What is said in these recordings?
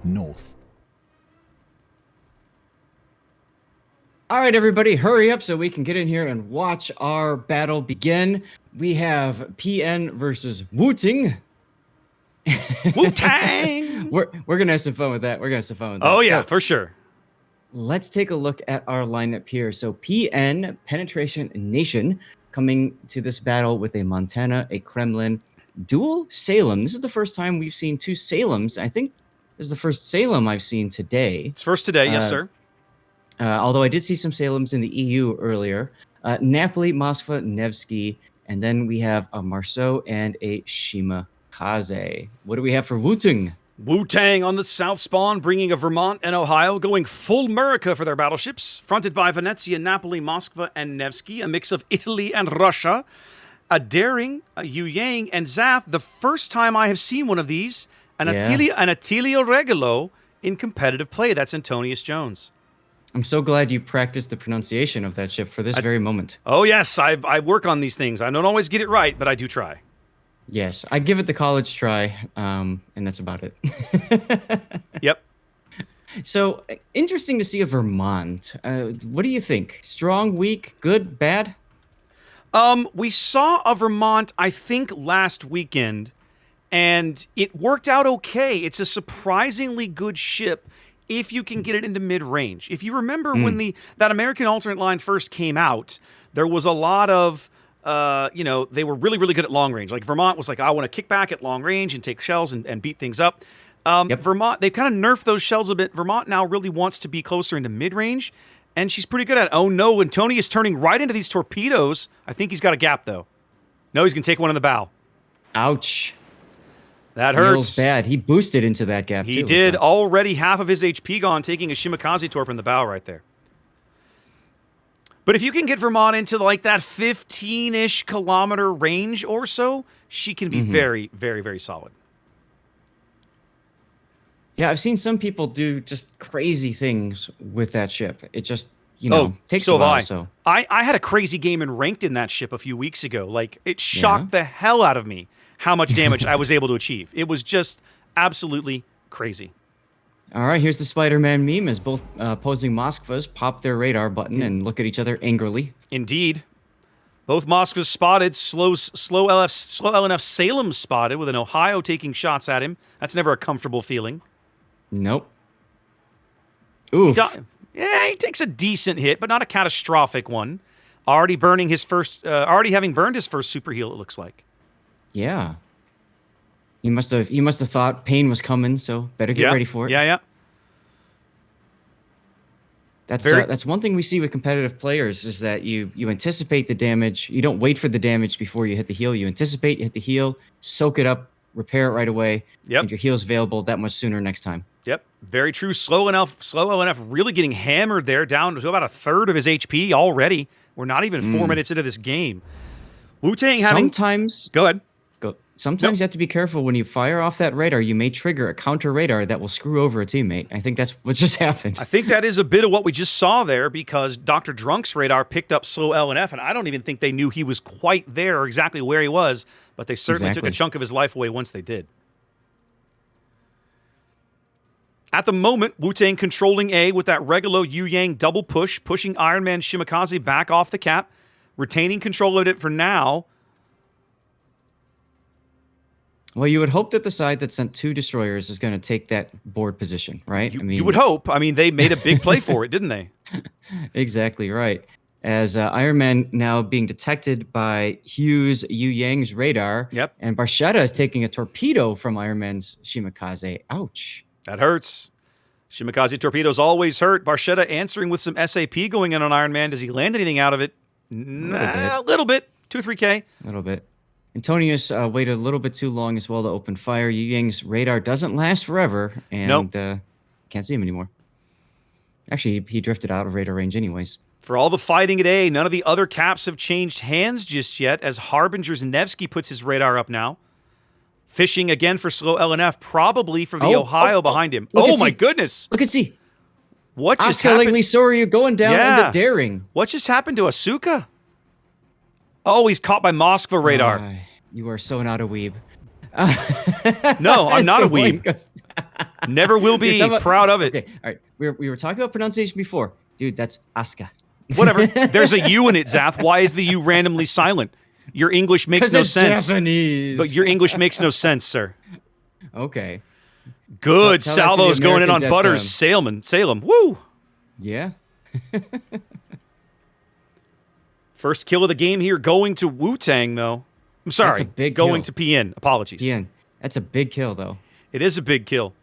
north. All right, everybody, hurry up so we can get in here and watch our battle begin. We have PN versus WUTNG. WUTNG! We're gonna have some fun with that. We're gonna have some fun with that. Oh yeah, So, for sure. let's take a look at our lineup here. So PN, Penetration Nation, coming to this battle with a Montana, a Kremlin, dual Salem. This is the first time we've seen two Salems. I think this is the first Salem I've seen today. It's first today, yes, sir. Although I did see some Salems in the EU earlier. Napoli, Moskva, Nevsky, and then we have a Marceau and a Shimakaze. What do we have for WUTNG? WUTNG on the south spawn, bringing a Vermont and Ohio, going full America for their battleships, fronted by Venezia, Napoli, Moskva, and Nevsky, a mix of Italy and Russia. A Daring, a Yu-Yang, and Zath, the first time I have seen one of these, an Attilio Regolo in competitive play. That's Antonius Jones. I'm so glad you practiced the pronunciation of that ship for this very moment. Oh, yes, I work on these things. I don't always get it right, but I do try. Yes, I give it the college try, and that's about it. Yep. So, interesting to see a Vermont. What do you think? Strong, weak, good, bad? We saw a Vermont, I think, last weekend, and it worked out okay. It's a surprisingly good ship if you can get it into mid-range. If you remember when that American alternate line first came out, there was a lot of, they were really, really good at long range. Like Vermont was like, I want to kick back at long range and take shells and beat things up. Vermont, they've kind of nerfed those shells a bit. Vermont now really wants to be closer into mid-range, and she's pretty good at it. Oh no, and Tony is turning right into these torpedoes. I think he's got a gap though. No, he's going to take one in the bow. Ouch. That Feels hurts. bad. He boosted into that gap, He did. Already half of his HP gone, taking a Shimakaze torp in the bow right there. But if you can get Vermont into like that 15-ish kilometer range or so, she can be very, very, very solid. Yeah, I've seen some people do just crazy things with that ship. It just, takes so a while. have So I had a crazy game in ranked in that ship a few weeks ago. Like, it shocked the hell out of me how much damage I was able to achieve. It was just absolutely crazy. All right, here's the Spider-Man meme as both opposing Moskvas pop their radar button and look at each other angrily. Indeed. Both Moskvas spotted, slow LNF Salem spotted with an Ohio taking shots at him. That's never a comfortable feeling. Nope. Oof. He takes a decent hit, but not a catastrophic one. Already having burned his first super heal, it looks like. Yeah. He must have thought pain was coming, so better get ready for it. Yeah. That's one thing we see with competitive players is that you anticipate the damage. You don't wait for the damage before you hit the heal. You anticipate, you hit the heal, soak it up, repair it right away, and your heal's available that much sooner next time. Yep, very true. Slow LNF really getting hammered there, down to about a third of his HP already. We're not even 4 minutes into this game. WUTNG having... Sometimes... Go ahead. Sometimes you have to be careful when you fire off that radar. You may trigger a counter radar that will screw over a teammate. I think that's what just happened. I think that is a bit of what we just saw there because Dr. Drunk's radar picked up slow LNF, and I don't even think they knew he was quite there or exactly where he was, but they certainly took a chunk of his life away once they did. At the moment, WUTNG controlling A with that Regolo Yu-Yang double push, pushing Iron Man Shimakaze back off the cap, retaining control of it for now. Well, you would hope that the side that sent 2 destroyers is going to take that board position, right? You would hope. I mean, they made a big play for it, didn't they? Exactly right. As Iron Man now being detected by Hughes Yu-Yang's radar. Yep. And Barchetta is taking a torpedo from Iron Man's Shimakaze. Ouch. That hurts. Shimakaze torpedoes always hurt. Barchetta answering with some SAP going in on Iron Man. Does he land anything out of it? A little bit. 2-3K. A little bit. Antonius waited a little bit too long as well to open fire. Yu-Yang's radar doesn't last forever, and can't see him anymore. Actually, he drifted out of radar range anyways. For all the fighting at A, none of the other caps have changed hands just yet, as Harbinger's Nevsky puts his radar up now. Fishing again for slow LNF, probably for the Ohio behind him. Oh my goodness! Look at C. What just Oscar happened? Langley, so are you going down in the Daring? What just happened to Asuka? Oh, he's caught by Moskva radar. You are so not a weeb. No, I'm not a Des Moines weeb. goes- Never will You're be. talking about- Proud of it. Okay, all right. We were talking about pronunciation before. Dude, that's Aska. Whatever. There's a U in it, Zath. Why is the U randomly silent? Your English makes 'Cause no it's sense. Japanese. But your English makes no sense, sir. Okay. Good. Tell that to the Salvo's going in on Americans at, Butters. Salem. Woo. Yeah. First kill of the game here going to Wu-Tang, though. I'm sorry. That's a big going kill. to PN. Apologies. Ian, that's a big kill, though. It is a big kill.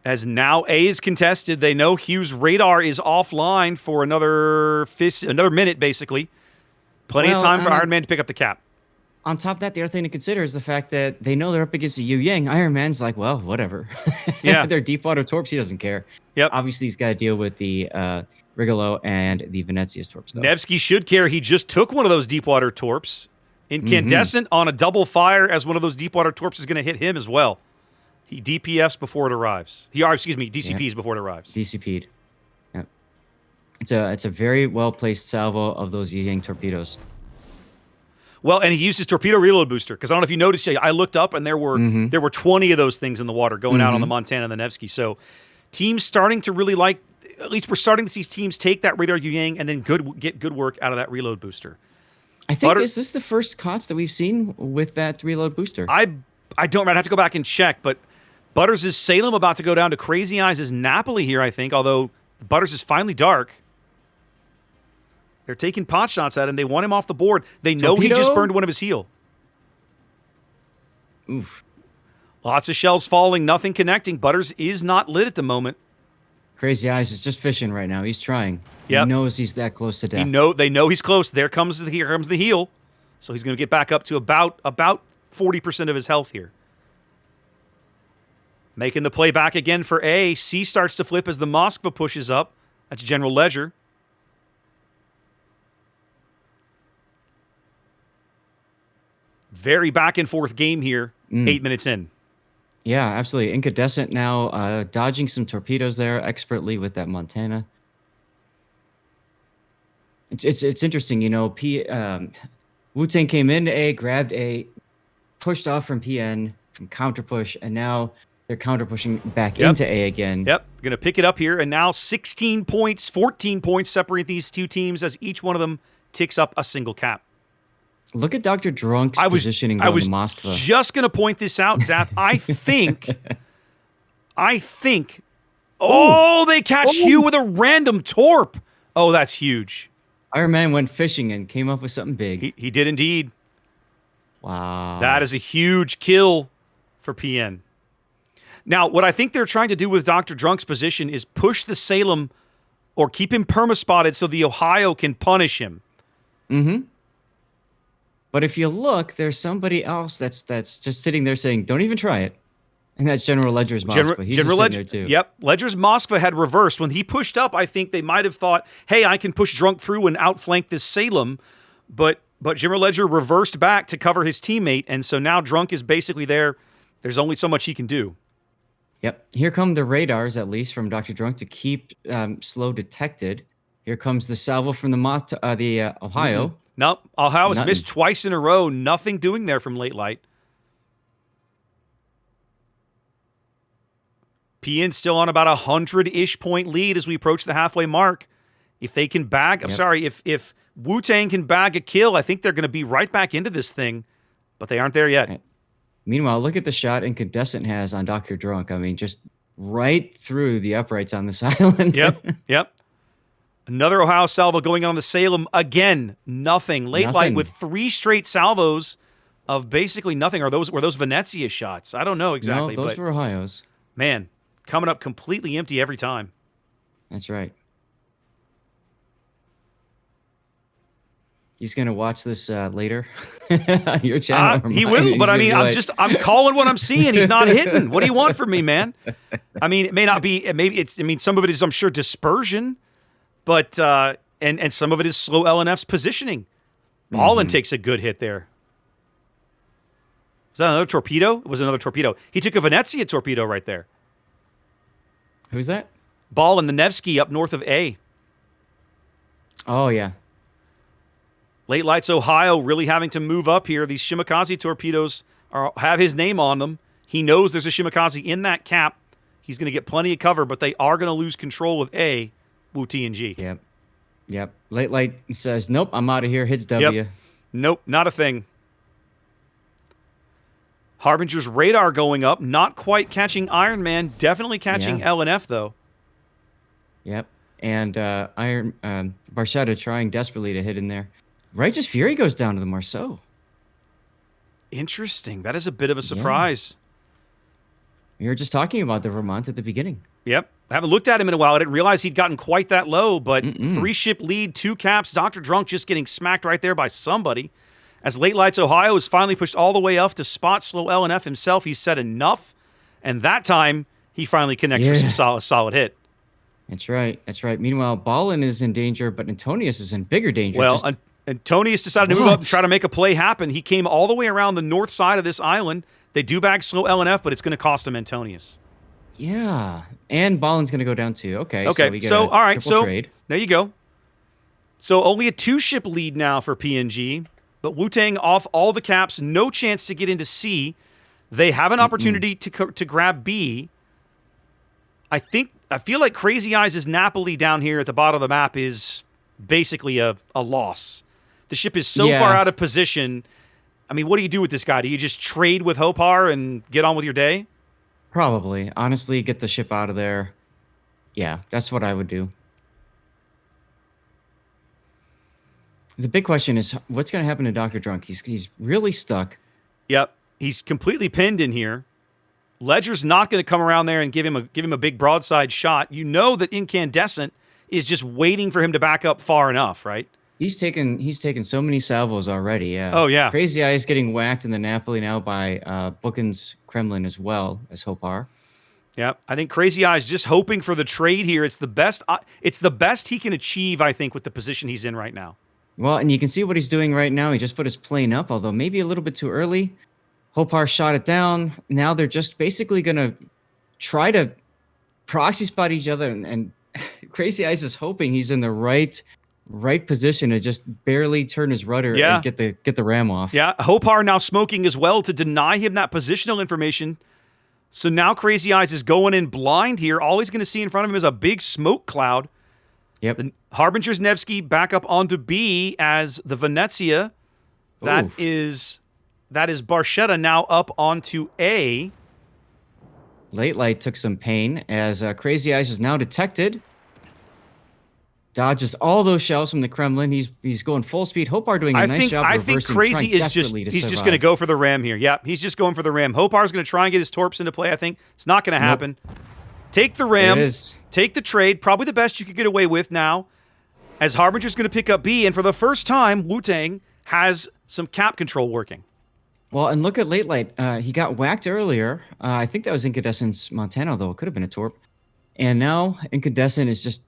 As now A is contested, they know Hugh's radar is offline for another minute, basically. Plenty of time for Iron Man to pick up the cap. On top of that, the other thing to consider is the fact that they know they're up against a Yu Yang. Iron Man's like, well, whatever. Yeah. They're deep water torps. He doesn't care. Yep. Obviously, he's got to deal with the Rigolo and the Venezia's torps, though. Nevsky should care. He just took one of those deepwater torps. Incandescent on a double fire as one of those deepwater torps is going to hit him as well. He DPFs before it arrives. DCPs before it arrives. DCP'd. Yep. It's a very well-placed salvo of those Yu Yang torpedoes. Well, and he used his torpedo reload booster because I don't know if you noticed. I looked up and there were 20 of those things in the water going out on the Montana and the Nevsky. So teams starting to really like. At least we're starting to see teams take that radar Yu Yang and then get good work out of that reload booster. I think is this the first COTS that we've seen with that reload booster? I don't. I'd have to go back and check, but Butters is Salem about to go down to Crazy Eyes is Napoli here, I think. Although Butters is finally dark. They're taking pot shots at him. They want him off the board. They know he just burned one of his heel. Oof. Lots of shells falling, nothing connecting. Butters is not lit at the moment. Crazy Eyes is just fishing right now. He's trying. Yep. He knows he's that close to death. They know he's close. Here comes the heel. So he's going to get back up to about 40% of his health here. Making the play back again for A. C starts to flip as the Moskva pushes up. That's General Ledger. Very back and forth game here. 8 minutes in. Yeah, absolutely. Incandescent now dodging some torpedoes there expertly with that Montana. It's interesting, you know. Wu-Tang came into A, grabbed A, pushed off from PN, from counter push, and now they're counter pushing back into A again. Yep, going to pick it up here, and now 16 points, 14 points separate these two teams as each one of them ticks up a single cap. Look at Dr. Drunk's positioning going to Moskva. Just going to point this out, Zath. I think. Oh, they catch Hugh with a random torp. Oh, that's huge. Iron Man went fishing and came up with something big. He did indeed. Wow. That is a huge kill for PN. Now, what I think they're trying to do with Dr. Drunk's position is push the Salem or keep him perma-spotted so the Ohio can punish him. Mm-hmm. But if you look, there's somebody else that's just sitting there saying, don't even try it. And that's General Ledger's Moskva. He's General Ledger, there too. Yep. Ledger's Moskva had reversed. When he pushed up, I think they might have thought, hey, I can push Drunk through and outflank this Salem. But General Ledger reversed back to cover his teammate. And so now Drunk is basically there. There's only so much he can do. Yep. Here come the radars, at least, from Dr. Drunk to keep slow detected. Here comes the salvo from the Ohio. Mm-hmm. Nope. Ohio has missed twice in a row. Nothing doing there from Late Light. PN still on about 100-ish point lead as we approach the halfway mark. If they can bag, if Wu-Tang can bag a kill, I think they're going to be right back into this thing, but they aren't there yet. Right. Meanwhile, look at the shot Incandescent has on Dr. Drunk. I mean, just right through the uprights on this island. Yep. Another Ohio salvo going on the Salem again. Nothing. Late Light with 3 straight salvos of basically nothing. Were those Venezia shots? I don't know exactly. No, those were Ohio's. Man, coming up completely empty every time. That's right. He's gonna watch this later on your channel. He will, but I mean, I'm calling what I'm seeing. He's not hitting. What do you want from me, man? I mean, it may not be. Some of it is, I'm sure, dispersion, but and some of it is slow LNF's positioning. Ballin takes a good hit there. Was that another torpedo? It was another torpedo. He took a Venezia torpedo right there. Who's that? Ballin, the Nevsky up north of A. Oh yeah. Late Lights, Ohio, really having to move up here. These Shimakaze torpedoes or have his name on them. He knows there's a Shimakaze in that cap. He's going to get plenty of cover, but they are going to lose control of A, WUTNG. Yep. Late Light says, nope, I'm out of here. Hits W. Yep. Nope, not a thing. Harbinger's radar going up, not quite catching Iron Man, definitely catching L and F, though. Yep. And Barchetta trying desperately to hit in there. Righteous Fury goes down to the Marceau. Interesting. That is a bit of a surprise. We were just talking about the Vermont at the beginning. Yep. I haven't looked at him in a while. I didn't realize he'd gotten quite that low, but 3-ship lead, 2 caps. Dr. Drunk just getting smacked right there by somebody. As Late Lights Ohio is finally pushed all the way up to spot slow L and F himself, he said enough. And that time, he finally connects for some solid hit. That's right. Meanwhile, Ballin is in danger, but Antonius is in bigger danger. Well, Antonius decided to move up and try to make a play happen. He came all the way around the north side of this island. They do bag slow L and F, but it's going to cost him Antonius. Yeah. And Ballin's going to go down too. Okay. So all right. So trade. There you go. So only a 2-ship lead now for PNG, but Wu-Tang off all the caps, no chance to get into C. They have an opportunity to grab B. I feel like Crazy Eyes' Napoli down here at the bottom of the map is basically a loss. The ship is so far out of position. I mean, what do you do with this guy? Do you just trade with Hopar and get on with your day? Probably. Honestly, get the ship out of there. Yeah, that's what I would do. The big question is, what's going to happen to Dr. Drunk? He's really stuck. Yep. He's completely pinned in here. Ledger's not going to come around there and give him a big broadside shot. You know that Incandescent is just waiting for him to back up far enough, right? He's taken so many salvos already, yeah. Oh, yeah. Crazy Eye is getting whacked in the Napoli now by Bookin's Kremlin as well as Hopar. Yeah, I think Crazy Eye is just hoping for the trade here. It's the best he can achieve, I think, with the position he's in right now. Well, and you can see what he's doing right now. He just put his plane up, although maybe a little bit too early. Hopar shot it down. Now they're just basically going to try to proxy spot each other, and Crazy Eyes is hoping he's in the right position to just barely turn his rudder and get the ram off. Yeah, Hopar now smoking as well to deny him that positional information. So now Crazy Eyes is going in blind here. All he's going to see in front of him is a big smoke cloud. Yep. The Harbinger's Nevsky back up onto B as the Venezia. That is Barchetta now up onto A. Late Light took some pain as Crazy Eyes is now detected. Dodges all those shells from the Kremlin. He's going full speed. Hopar doing a nice job reversing. I think Crazy is just going to go for the ram here. Yeah, he's just going for the ram. Hopar's going to try and get his torps into play. I think it's not going to happen. Take the ram. Take the trade. Probably the best you could get away with now. As Harbinger's going to pick up B, and for the first time, Wu-Tang has some cap control working. Well, and look at Late Light. He got whacked earlier. I think that was Incandescent's Montana, though. It could have been a torp. And now Incandescent is just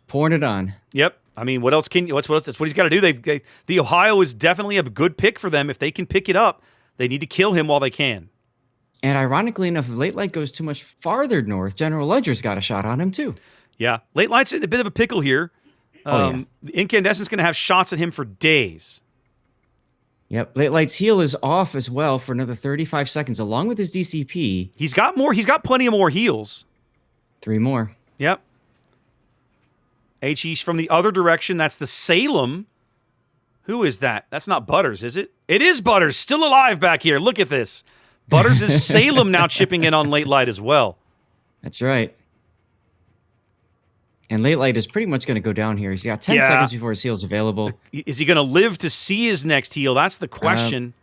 pouring it on. Yep. I mean, what else can you? What else? That's what he's got to do. The Ohio is definitely a good pick for them. If they can pick it up, they need to kill him while they can. And ironically enough, if Late Light goes too much farther north, General Ledger's got a shot on him too. Yeah. Late Light's in a bit of a pickle here. The Incandescent's going to have shots at him for days. Yep. Late Light's heal is off as well for another 35 seconds, along with his DCP. He's got more. He's got plenty of more heals. 3 more. Yep. HE from the other direction. That's the Salem. Who is that? That's not Butters, is it? It is Butters. Still alive back here. Look at this. Butters is Salem now chipping in on Late Light as well. That's right. And Late Light is pretty much going to go down here. He's got 10 seconds before his heal's available. Is he going to live to see his next heal? That's the question.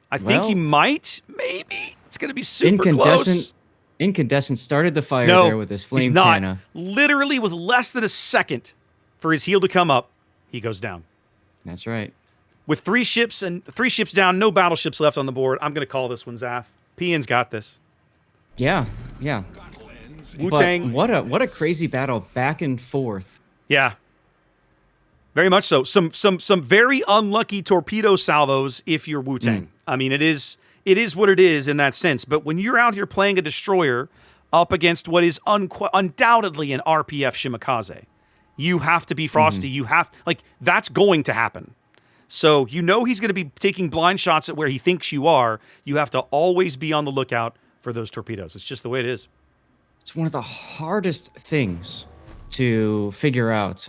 I think he might. Maybe. It's going to be super close. Incandescent started the fire there with his flame Tana. Literally with less than a second for his heal to come up, he goes down. That's right. With 3 ships down, no battleships left on the board, I'm going to call this one Zaf. PN's got this. Yeah. Wu-Tang. What a crazy battle back and forth. Yeah. Very much so. Some very unlucky torpedo salvos if you're Wu-Tang. I mean, it is what it is in that sense. But when you're out here playing a destroyer up against what is undoubtedly an RPF Shimakaze, you have to be frosty. You have that's going to happen. So you know he's going to be taking blind shots at where he thinks you are. You have to always be on the lookout for those torpedoes. It's just the way it is. It's one of the hardest things to figure out.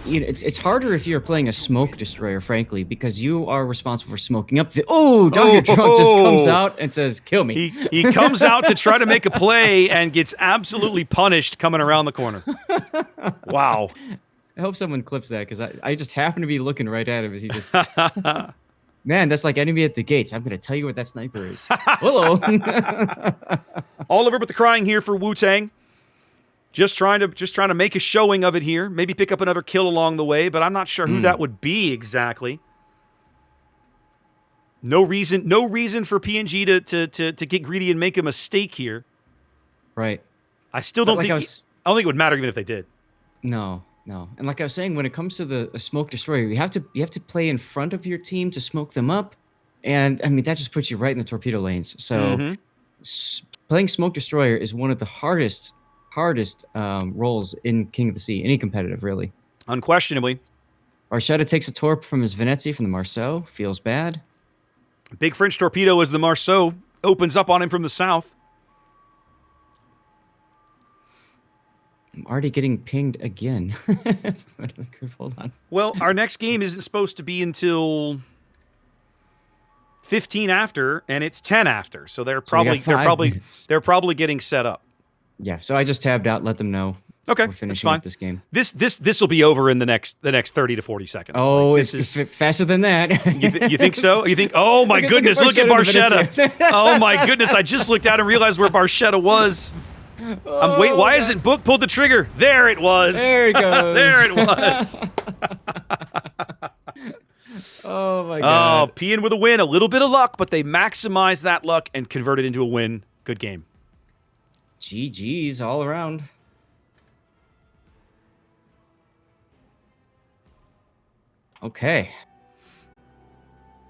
It's harder if you're playing a smoke destroyer, frankly, because you are responsible for smoking up the. Oh, Dr. Drunk just comes out and says, "Kill me." He comes out to try to make a play and gets absolutely punished coming around the corner. Wow. I hope someone clips that because I just happen to be looking right at him as he just. Man, that's like enemy at the gates. I'm gonna tell you what that sniper is. Hello. Oliver with the crying here for Wu-Tang. Just trying to make a showing of it here. Maybe pick up another kill along the way, but I'm not sure who that would be exactly. No reason for PNG to get greedy and make a mistake here. Right. I still don't think I don't think it would matter even if they did. No. And like I was saying, when it comes to the smoke destroyer, you have to play in front of your team to smoke them up, and I mean that just puts you right in the torpedo lanes. So playing smoke destroyer is one of the hardest roles in King of the Sea, any competitive really. Unquestionably. Barchetta takes a torp from his Venezia from the Marceau. Feels bad. Big French torpedo as the Marceau opens up on him from the south. I'm already getting pinged again. Hold on. Well, our next game isn't supposed to be until 15 after, and it's 10 after. So they're probably getting set up. Yeah. So I just tabbed out. Let them know. Okay, we're finishing up this game. This will be over in the next 30 to 40 seconds. Oh, like, it's faster than that. You think so? You think? Oh my goodness! Look at Barchetta. Oh my goodness! I just looked out and realized where Barchetta was. Wait, why isn't Book pulled the trigger? There it was. There it goes. There it was. Oh my god. Oh, peeing with a win. A little bit of luck, but they maximized that luck and converted into a win. Good game. GG's all around. Okay.